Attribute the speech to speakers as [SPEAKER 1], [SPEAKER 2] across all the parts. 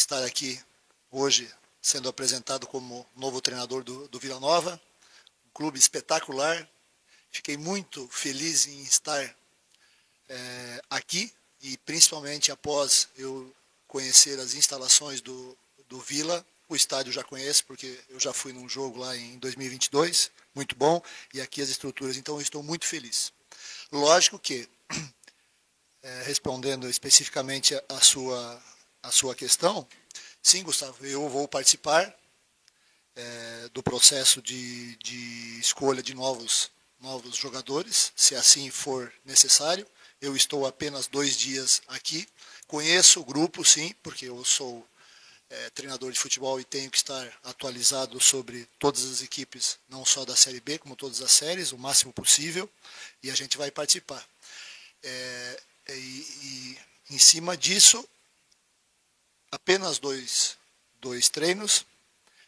[SPEAKER 1] estar aqui hoje sendo apresentado como novo treinador do Vila Nova, um clube espetacular. Fiquei muito feliz em estar aqui e principalmente após eu conhecer as instalações do Vila. O estádio eu já conheço porque eu já fui num jogo lá em 2022, muito bom, e aqui as estruturas, então eu estou muito feliz. Lógico que, respondendo especificamente a sua questão, sim, Gustavo, eu vou participar do processo de escolha de novos jogadores, se assim for necessário. Eu estou apenas 2 dias aqui, conheço o grupo, sim, porque eu sou treinador de futebol e tenho que estar atualizado sobre todas as equipes, não só da Série B, como todas as séries, o máximo possível, e a gente vai participar. E em cima disso, apenas dois treinos,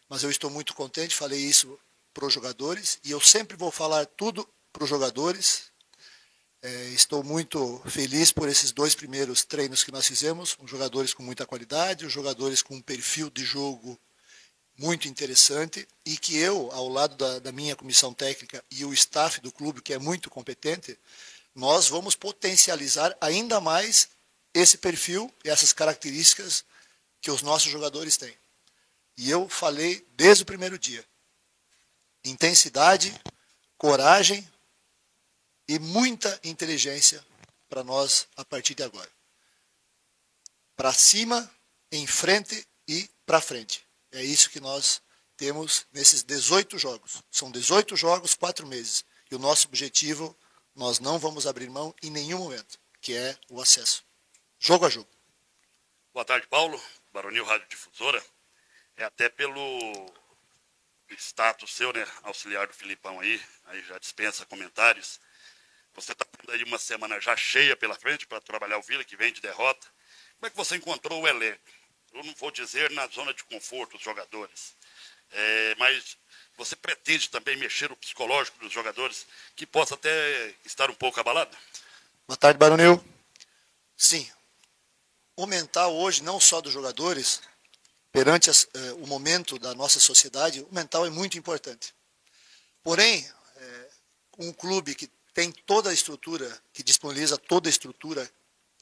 [SPEAKER 1] mas eu estou muito contente, falei isso para os jogadores, e eu sempre vou falar tudo para os jogadores. Estou muito feliz por esses 2 primeiros treinos que nós fizemos, os jogadores com muita qualidade, os jogadores com um perfil de jogo muito interessante, e que eu, ao lado da minha comissão técnica e o staff do clube, que é muito competente, nós vamos potencializar ainda mais esse perfil e essas características que os nossos jogadores têm. E eu falei desde o primeiro dia, intensidade, coragem e muita inteligência para nós a partir de agora. Para cima, em frente e para frente. É isso que nós temos nesses 18 jogos. São 18 jogos, 4 meses. E o nosso objetivo, nós não vamos abrir mão em nenhum momento, que é o acesso. Jogo a jogo.
[SPEAKER 2] Boa tarde, Paulo. Baronil Rádio Difusora. Até pelo status seu, né, auxiliar do Filipão aí já dispensa comentários. Você está tendo aí uma semana já cheia pela frente para trabalhar o Vila, que vem de derrota. Como é que você encontrou o elenco? Eu não vou dizer na zona de conforto dos jogadores, mas você pretende também mexer no psicológico dos jogadores, que possa até estar um pouco abalado?
[SPEAKER 1] Boa tarde, Baronil. Sim. O mental hoje, não só dos jogadores, perante o momento da nossa sociedade, o mental é muito importante. Porém, um clube que tem toda a estrutura, que disponibiliza toda a estrutura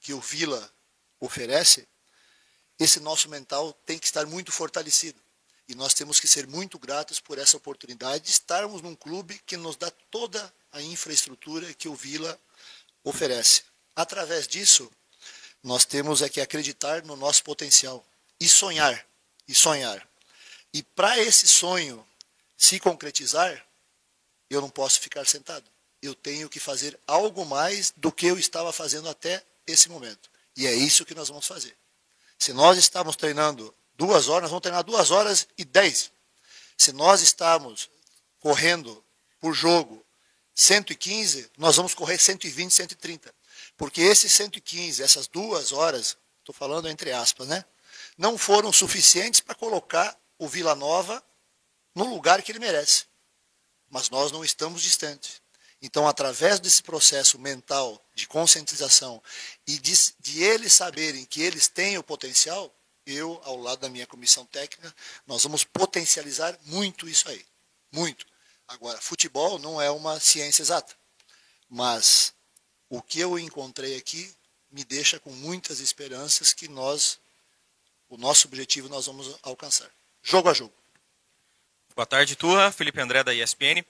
[SPEAKER 1] que o Vila oferece, esse nosso mental tem que estar muito fortalecido. E nós temos que ser muito gratos por essa oportunidade de estarmos num clube que nos dá toda a infraestrutura que o Vila oferece. Através disso, nós temos que acreditar no nosso potencial e sonhar. E para esse sonho se concretizar, eu não posso ficar sentado. Eu tenho que fazer algo mais do que eu estava fazendo até esse momento. E é isso que nós vamos fazer. Se nós estamos treinando 2 horas, nós vamos treinar 2 horas e 10. Se nós estamos correndo por jogo 115, nós vamos correr 120, 130. Porque esses 115, essas 2 horas, estou falando entre aspas, né, não foram suficientes para colocar o Vila Nova no lugar que ele merece. Mas nós não estamos distantes. Então, através desse processo mental de conscientização e de eles saberem que eles têm o potencial, eu, ao lado da minha comissão técnica, nós vamos potencializar muito isso aí. Muito. Agora, futebol não é uma ciência exata. Mas o que eu encontrei aqui me deixa com muitas esperanças que o nosso objetivo nós vamos alcançar. Jogo a jogo.
[SPEAKER 3] Boa tarde, Turra. Felipe André, da ESPN.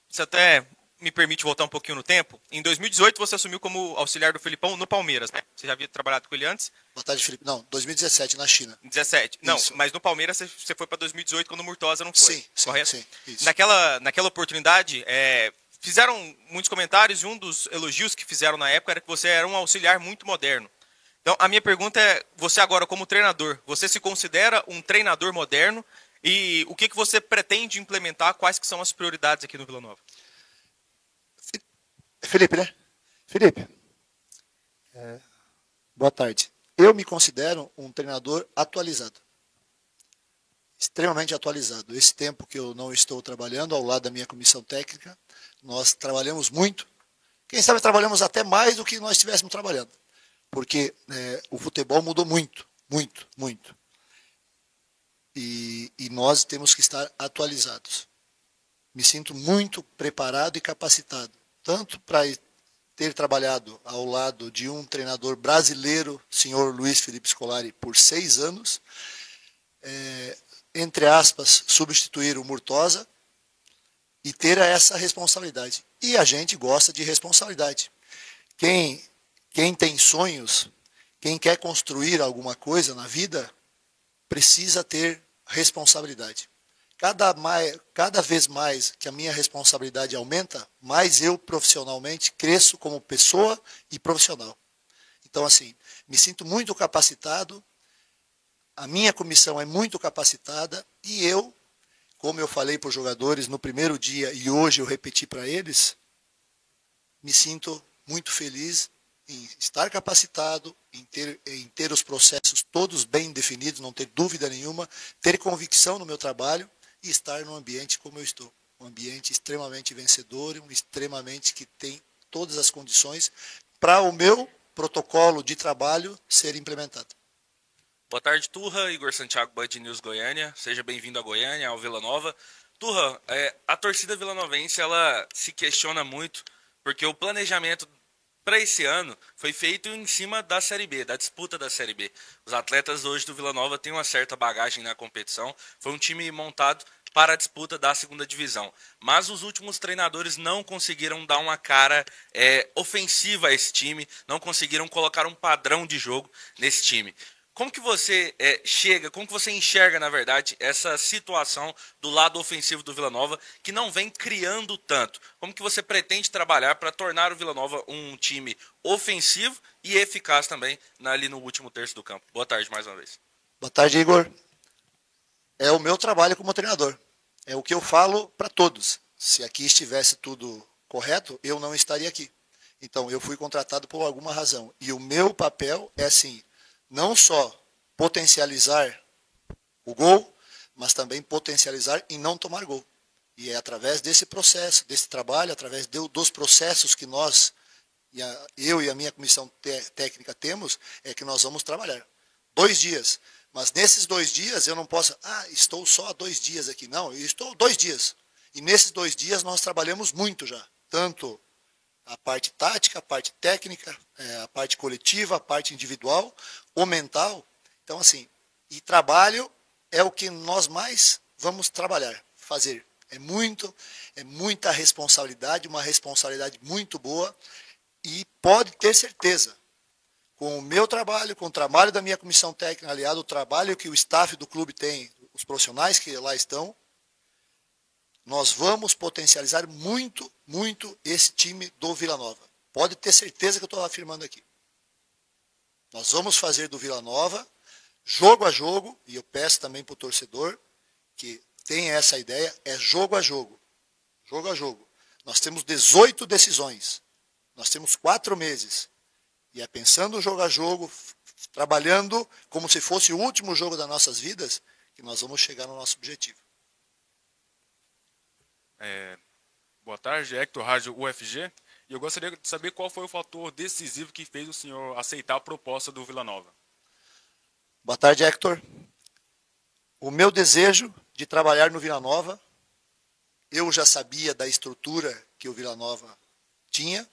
[SPEAKER 3] Você até me permite voltar um pouquinho no tempo. Em 2018, você assumiu como auxiliar do Filipão no Palmeiras, né? Você já havia trabalhado com ele antes?
[SPEAKER 1] Boa tarde, Felipe. Não, 2017, na China.
[SPEAKER 3] 17. Não,
[SPEAKER 1] isso.
[SPEAKER 3] Mas no Palmeiras você foi para 2018, quando o Murtosa não foi.
[SPEAKER 1] Sim,
[SPEAKER 3] correto?
[SPEAKER 1] Sim, isso.
[SPEAKER 3] Naquela oportunidade, fizeram muitos comentários e um dos elogios que fizeram na época era que você era um auxiliar muito moderno. Então, a minha pergunta é, você agora como treinador, você se considera um treinador moderno? E o que você pretende implementar? Quais que são as prioridades aqui no Vila Nova?
[SPEAKER 1] Felipe, né? Felipe, boa tarde. Eu me considero um treinador atualizado. Extremamente atualizado. Esse tempo que eu não estou trabalhando, ao lado da minha comissão técnica, nós trabalhamos muito. Quem sabe trabalhamos até mais do que nós estivéssemos trabalhando. Porque o futebol mudou muito. muito, muito. E nós temos que estar atualizados. Me sinto muito preparado e capacitado, tanto para ter trabalhado ao lado de um treinador brasileiro, senhor Luiz Felipe Scolari, por 6 anos, entre aspas, substituir o Murtosa e ter essa responsabilidade. E a gente gosta de responsabilidade. Quem tem sonhos, quem quer construir alguma coisa na vida, precisa ter responsabilidade. Cada vez mais que a minha responsabilidade aumenta, mais eu profissionalmente cresço como pessoa e profissional. Então, assim, me sinto muito capacitado, a minha comissão é muito capacitada e eu, como eu falei para os jogadores no primeiro dia e hoje eu repeti para eles, me sinto muito feliz em estar capacitado, em ter os processos todos bem definidos, não ter dúvida nenhuma, ter convicção no meu trabalho e estar num ambiente como eu estou. Um ambiente extremamente vencedor, um extremamente que tem todas as condições para o meu protocolo de trabalho ser implementado.
[SPEAKER 4] Boa tarde, Turra. Igor Santiago, Band News Goiânia. Seja bem-vindo a Goiânia, ao Vila Nova. Turra, a torcida vilanovense ela se questiona muito porque o planejamento para esse ano foi feito em cima da Série B, da disputa da Série B. Os atletas hoje do Vila Nova têm uma certa bagagem na competição. Foi um time montado para a disputa da segunda divisão. Mas os últimos treinadores não conseguiram dar uma cara ofensiva a esse time, não conseguiram colocar um padrão de jogo nesse time. Como que você como que você enxerga, na verdade, essa situação do lado ofensivo do Vila Nova, que não vem criando tanto? Como que você pretende trabalhar para tornar o Vila Nova um time ofensivo e eficaz também ali no último terço do campo? Boa tarde mais uma vez.
[SPEAKER 1] Boa tarde, Igor. É o meu trabalho como treinador. É o que eu falo para todos. Se aqui estivesse tudo correto, eu não estaria aqui. Então, eu fui contratado por alguma razão. E o meu papel é, assim, não só potencializar o gol, mas também potencializar em não tomar gol. E é através desse processo, desse trabalho, através dos processos que nós, eu e a minha comissão técnica temos, é que nós vamos trabalhar. 2 dias. Mas nesses 2 dias eu não posso, estou só há 2 dias aqui. Não, eu estou 2 dias. E nesses 2 dias nós trabalhamos muito já. Tanto a parte tática, a parte técnica, a parte coletiva, a parte individual, o mental. Então, assim, e trabalho é o que nós mais vamos trabalhar, fazer. É muita responsabilidade, uma responsabilidade muito boa. E pode ter certeza, com o meu trabalho, com o trabalho da minha comissão técnica, aliado o trabalho que o staff do clube tem, os profissionais que lá estão, nós vamos potencializar muito, muito esse time do Vila Nova. Pode ter certeza que eu estou afirmando aqui. Nós vamos fazer do Vila Nova, jogo a jogo, e eu peço também para o torcedor que tenha essa ideia, é jogo a jogo. Jogo a jogo. Nós temos 18 decisões. Nós temos 4 meses. E é pensando jogo a jogo, trabalhando como se fosse o último jogo das nossas vidas, que nós vamos chegar no nosso objetivo.
[SPEAKER 5] Boa tarde, Hector, Rádio UFG. E eu gostaria de saber qual foi o fator decisivo que fez o senhor aceitar a proposta do Vila Nova.
[SPEAKER 1] Boa tarde, Hector. O meu desejo de trabalhar no Vila Nova, eu já sabia da estrutura que o Vila Nova tinha,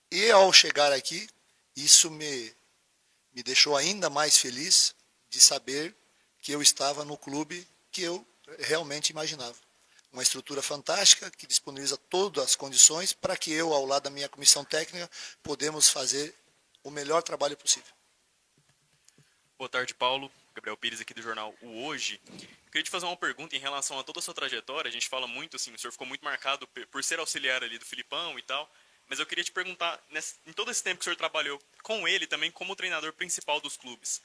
[SPEAKER 1] e ao chegar aqui, isso me deixou ainda mais feliz de saber que eu estava no clube que eu realmente imaginava. Uma estrutura fantástica que disponibiliza todas as condições para que eu, ao lado da minha comissão técnica, podemos fazer o melhor trabalho possível.
[SPEAKER 6] Boa tarde, Paulo. Gabriel Pires aqui do jornal O Hoje. Eu queria te fazer uma pergunta em relação a toda a sua trajetória. A gente fala muito, assim, o senhor ficou muito marcado por ser auxiliar ali do Filipão e tal, mas eu queria te perguntar, em todo esse tempo que o senhor trabalhou com ele também como treinador principal dos clubes,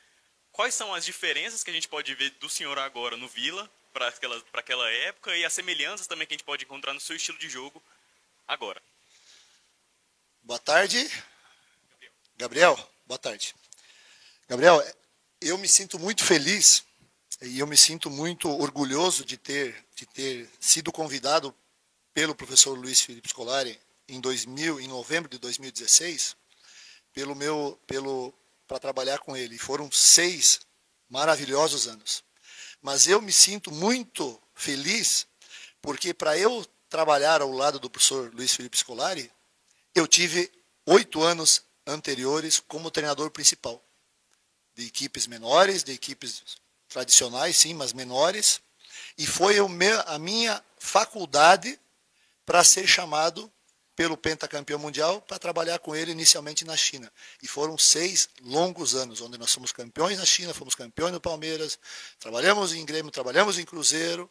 [SPEAKER 6] quais são as diferenças que a gente pode ver do senhor agora no Vila para aquela época e as semelhanças também que a gente pode encontrar no seu estilo de jogo agora?
[SPEAKER 1] Boa tarde. Gabriel, boa tarde. Gabriel, eu me sinto muito feliz e eu me sinto muito orgulhoso de ter sido convidado pelo professor Luiz Felipe Scolari em novembro de 2016 para trabalhar com ele. Foram 6 maravilhosos anos. Mas eu me sinto muito feliz porque para eu trabalhar ao lado do professor Luiz Felipe Scolari, eu tive 8 anos anteriores como treinador principal. De equipes menores, de equipes tradicionais, sim, mas menores. E foi a minha faculdade para ser chamado pelo pentacampeão mundial para trabalhar com ele inicialmente na China. E foram 6 longos anos, onde nós fomos campeões na China, fomos campeões no Palmeiras, trabalhamos em Grêmio, trabalhamos em Cruzeiro,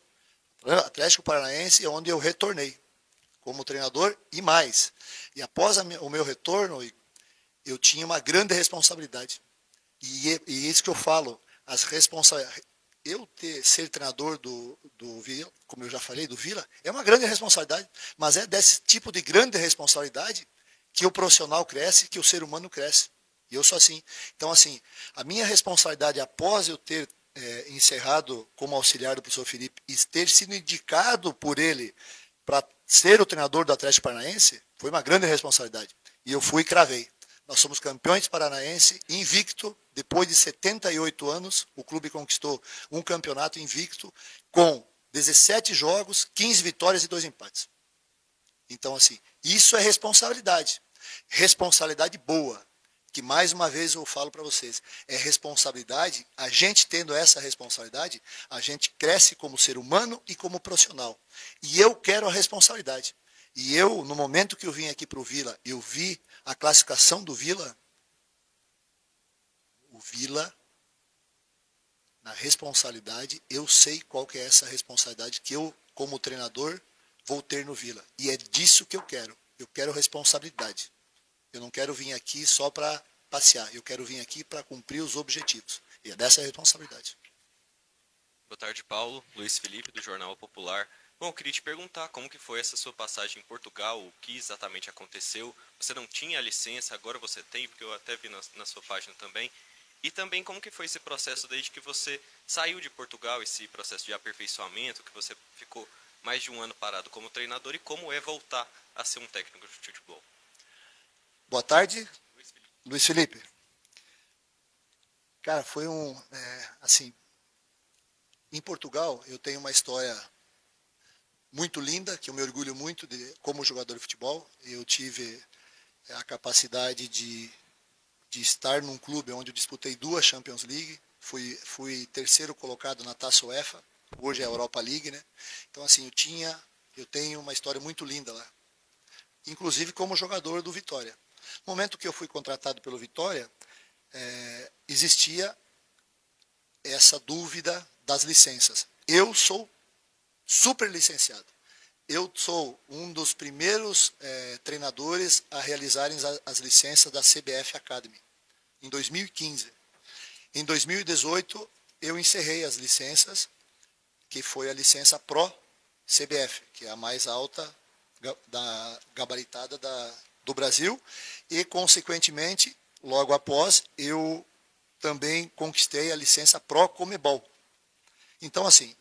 [SPEAKER 1] Atlético Paranaense, onde eu retornei como treinador e mais. E após o meu retorno, eu tinha uma grande responsabilidade. E isso que eu falo, as responsabilidades. Ser treinador do Vila, como eu já falei, do Vila, é uma grande responsabilidade, mas é desse tipo de grande responsabilidade que o profissional cresce, que o ser humano cresce. E eu sou assim. Então, assim, a minha responsabilidade após eu ter encerrado como auxiliar do professor Felipe e ter sido indicado por ele para ser o treinador do Atlético Paranaense, foi uma grande responsabilidade. E eu fui e cravei. Nós somos campeões paranaense, invicto. Depois de 78 anos, o clube conquistou um campeonato invicto com 17 jogos, 15 vitórias e 2 empates. Então, assim, isso é responsabilidade. Responsabilidade boa. Que, mais uma vez, eu falo para vocês, é responsabilidade. A gente tendo essa responsabilidade, a gente cresce como ser humano e como profissional. E eu quero a responsabilidade. E eu, no momento que eu vim aqui para o Vila, eu vi a classificação do Vila. O Vila, na responsabilidade, eu sei qual que é essa responsabilidade que eu, como treinador, vou ter no Vila. E é disso que eu quero. Eu quero responsabilidade. Eu não quero vir aqui só para passear. Eu quero vir aqui para cumprir os objetivos. E é dessa a responsabilidade.
[SPEAKER 7] Boa tarde, Paulo. Luiz Felipe, do Jornal Popular. Bom, eu queria te perguntar como que foi essa sua passagem em Portugal, o que exatamente aconteceu. Você não tinha a licença, agora você tem, porque eu até vi na sua página também. E também como que foi esse processo desde que você saiu de Portugal, esse processo de aperfeiçoamento, que você ficou mais de um ano parado como treinador, e como é voltar a ser um técnico de futebol?
[SPEAKER 1] Boa tarde, Luiz Felipe. Cara, foi assim, em Portugal eu tenho uma história muito linda, que eu me orgulho muito como jogador de futebol. Eu tive a capacidade de estar num clube onde eu disputei 2 Champions League, fui terceiro colocado na Taça UEFA, hoje é a Europa League, né? Então, assim, eu tenho uma história muito linda lá, inclusive como jogador do Vitória. No momento que eu fui contratado pelo Vitória, existia essa dúvida das licenças. Eu sou super licenciado. Eu sou um dos primeiros treinadores a realizarem as licenças da CBF Academy, em 2015. Em 2018, eu encerrei as licenças, que foi a licença Pro CBF, que é a mais alta gabaritada do Brasil, e, consequentemente, logo após, eu também conquistei a licença Pro Comebol. Então, assim,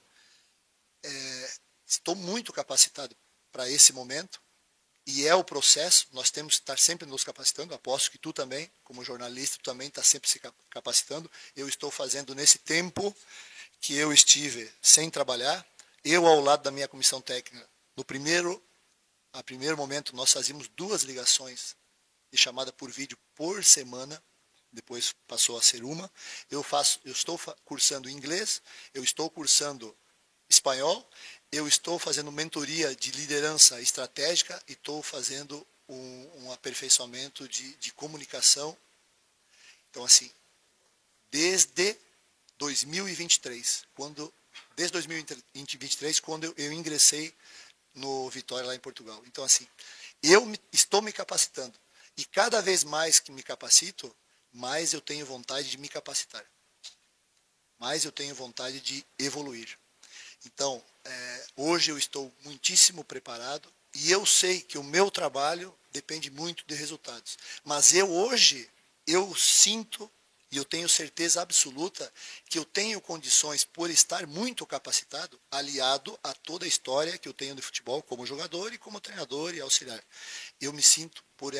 [SPEAKER 1] estou muito capacitado para esse momento, e é o processo, nós temos que estar sempre nos capacitando, aposto que tu também, como jornalista, tu também está sempre se capacitando. Eu estou fazendo nesse tempo que eu estive sem trabalhar, eu ao lado da minha comissão técnica, a primeiro momento nós fazíamos 2 ligações de chamada por vídeo por semana, depois passou a ser uma. Eu estou cursando inglês, eu estou cursando espanhol, eu estou fazendo mentoria de liderança estratégica e estou fazendo um aperfeiçoamento de comunicação. Então, assim, desde 2023, quando eu ingressei no Vitória lá em Portugal. Então, assim, estou me capacitando. E cada vez mais que me capacito, mais eu tenho vontade de me capacitar. Mais eu tenho vontade de evoluir. Então, hoje eu estou muitíssimo preparado e eu sei que o meu trabalho depende muito de resultados. Mas hoje, eu sinto e eu tenho certeza absoluta que eu tenho condições, por estar muito capacitado, aliado a toda a história que eu tenho de futebol como jogador e como treinador e auxiliar. Eu me sinto, por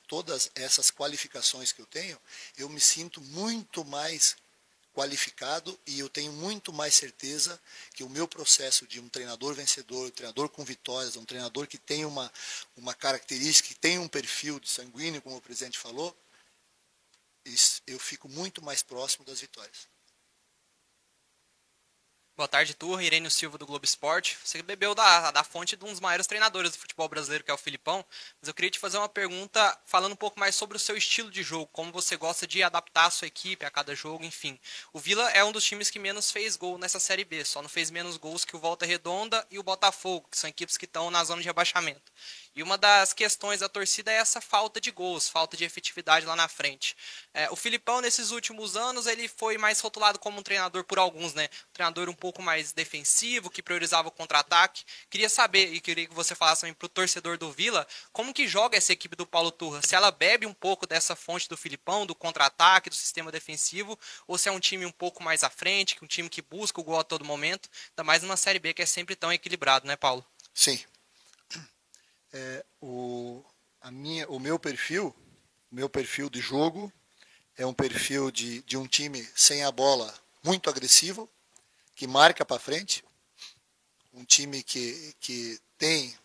[SPEAKER 1] todas essas qualificações que eu tenho, eu me sinto muito mais qualificado e eu tenho muito mais certeza que o meu processo de um treinador vencedor, um treinador com vitórias, um treinador que tem uma característica, que tem um perfil de sanguíneo, como o presidente falou, eu fico muito mais próximo das vitórias.
[SPEAKER 8] Boa tarde, Turra. Irênio Silva, do Globo Esporte. Você bebeu da fonte de um dos maiores treinadores do futebol brasileiro, que é o Filipão. Mas eu queria te fazer uma pergunta falando um pouco mais sobre o seu estilo de jogo, como você gosta de adaptar a sua equipe a cada jogo, enfim. O Vila é um dos times que menos fez gol nessa Série B, só não fez menos gols que o Volta Redonda e o Botafogo, que são equipes que estão na zona de rebaixamento. E uma das questões da torcida é essa falta de gols, falta de efetividade lá na frente. O Filipão, nesses últimos anos, ele foi mais rotulado como um treinador por alguns, né? Um treinador um pouco mais defensivo, que priorizava o contra-ataque. Queria saber, e queria que você falasse também para o torcedor do Vila, como que joga essa equipe do Paulo Turra? Se ela bebe um pouco dessa fonte do Filipão, do contra-ataque, do sistema defensivo, ou se é um time um pouco mais à frente, um time que busca o gol a todo momento, ainda mais numa Série B que é sempre tão equilibrado, né, Paulo?
[SPEAKER 1] Sim. O meu perfil de jogo é um perfil de um time sem a bola muito agressivo, que marca para frente, um time que tem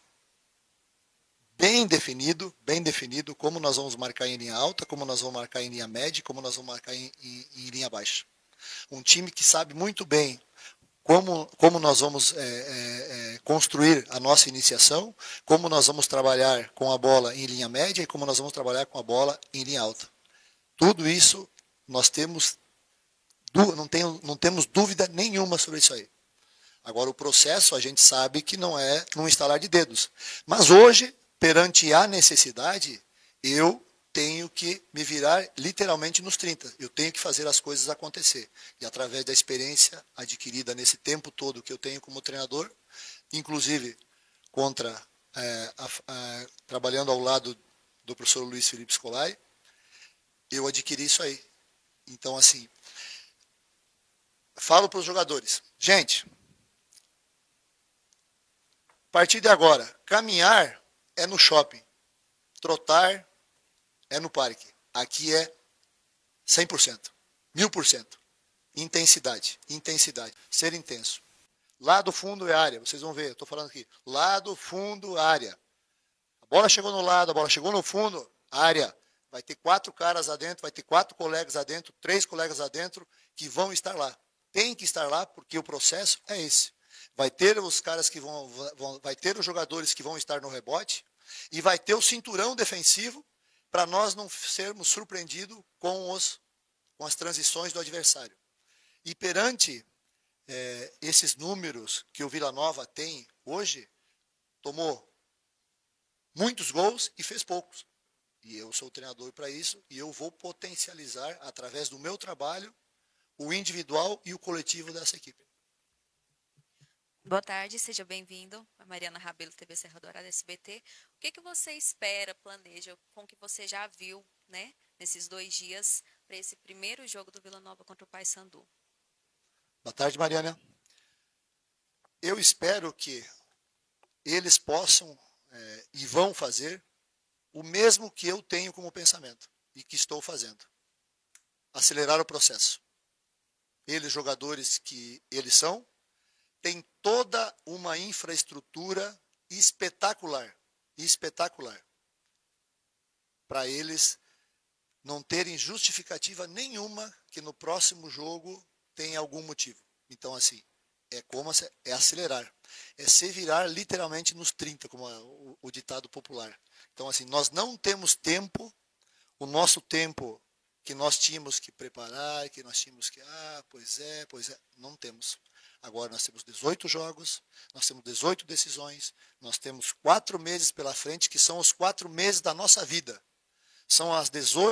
[SPEAKER 1] bem definido como nós vamos marcar em linha alta, como nós vamos marcar em linha média, como nós vamos marcar em linha baixa. Um time que sabe muito bem como nós vamos construir a nossa iniciação, como nós vamos trabalhar com a bola em linha média e como nós vamos trabalhar com a bola em linha alta. Tudo isso nós temos, não temos dúvida nenhuma sobre isso aí. Agora, o processo a gente sabe que não é num estalar de dedos. Mas hoje, perante a necessidade, eu tenho que me virar literalmente nos 30. Eu tenho que fazer as coisas acontecer. E através da experiência adquirida nesse tempo todo que eu tenho como treinador, inclusive trabalhando ao lado do professor Luiz Felipe Scolari, eu adquiri isso aí. Então, assim, falo para os jogadores, gente, a partir de agora, caminhar é no shopping, trotar é no parque. Aqui é 100%, 1000%. Intensidade, ser intenso. Lá do fundo é área, vocês vão ver, eu estou falando aqui. Lá do fundo, área. A bola chegou no lado, a bola chegou no fundo, área. Vai ter 4 caras lá dentro, vai ter 4 colegas lá dentro, 3 colegas lá dentro que vão estar lá. Tem que estar lá porque o processo é esse. Vai ter os caras que vai ter os jogadores que vão estar no rebote e vai ter o cinturão defensivo para nós não sermos surpreendidos com as transições do adversário. E perante esses números que o Vila Nova tem hoje, tomou muitos gols e fez poucos. E eu sou o treinador para isso, e eu vou potencializar, através do meu trabalho, o individual e o coletivo dessa equipe.
[SPEAKER 9] Boa tarde, seja bem-vindo. A Mariana Rabelo, TV Serra Dourada, SBT. O que você espera, planeja, com o que você já viu, né, nesses 2 dias, para esse primeiro jogo do Vila Nova contra o Paysandu?
[SPEAKER 1] Boa tarde, Mariana. Eu espero que eles possam e vão fazer o mesmo que eu tenho como pensamento e que estou fazendo. Acelerar o processo. Eles, jogadores que eles são, têm toda uma infraestrutura espetacular, para eles não terem justificativa nenhuma que no próximo jogo tenha algum motivo. Então, assim, é acelerar, é se virar literalmente nos 30, como é o ditado popular. Então, assim, nós não temos tempo, o nosso tempo que nós tínhamos que preparar, que nós tínhamos que, pois é, não temos. Agora nós temos 18 jogos, nós temos 18 decisões, nós temos 4 meses pela frente, que são os 4 meses da nossa vida. São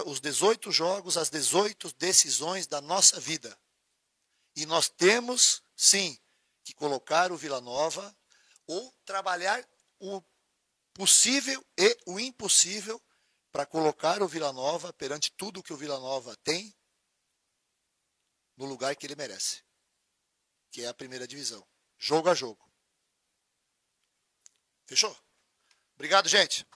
[SPEAKER 1] os 18 jogos, as 18 decisões da nossa vida. E nós temos, sim, que colocar o Vila Nova ou trabalhar o possível e o impossível para colocar o Vila Nova perante tudo que o Vila Nova tem no lugar que ele merece, que é a primeira divisão, jogo a jogo. Fechou? Obrigado, gente.